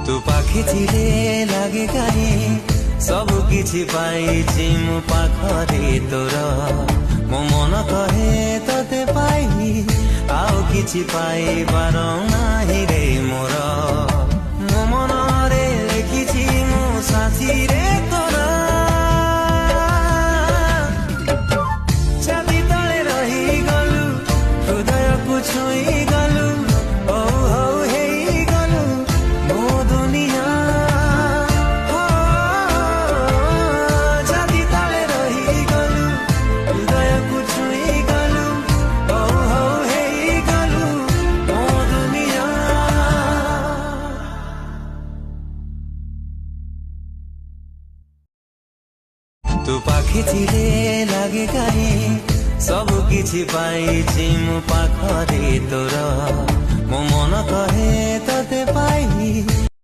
तू पाखी थिले लागे काहे सबु किछि पाइछि मु पाखरे तोर मो मन कहे तते पाइ आउ किछि पाइबार नाही रे मोर मो मनरे लेखिछि मो साथी रे तोर छाती तले रही गलु हृदय को छुई गलु ओ हो हेई गलु मो दुनिया हो छाती तले रही गलु हृदय को छुई गलु ओ हो हेई गलु मो दुनिया। तू पाखी थिले लागे काहे सबु किछि पाइछि मु पाखरे तोर मो मन कहे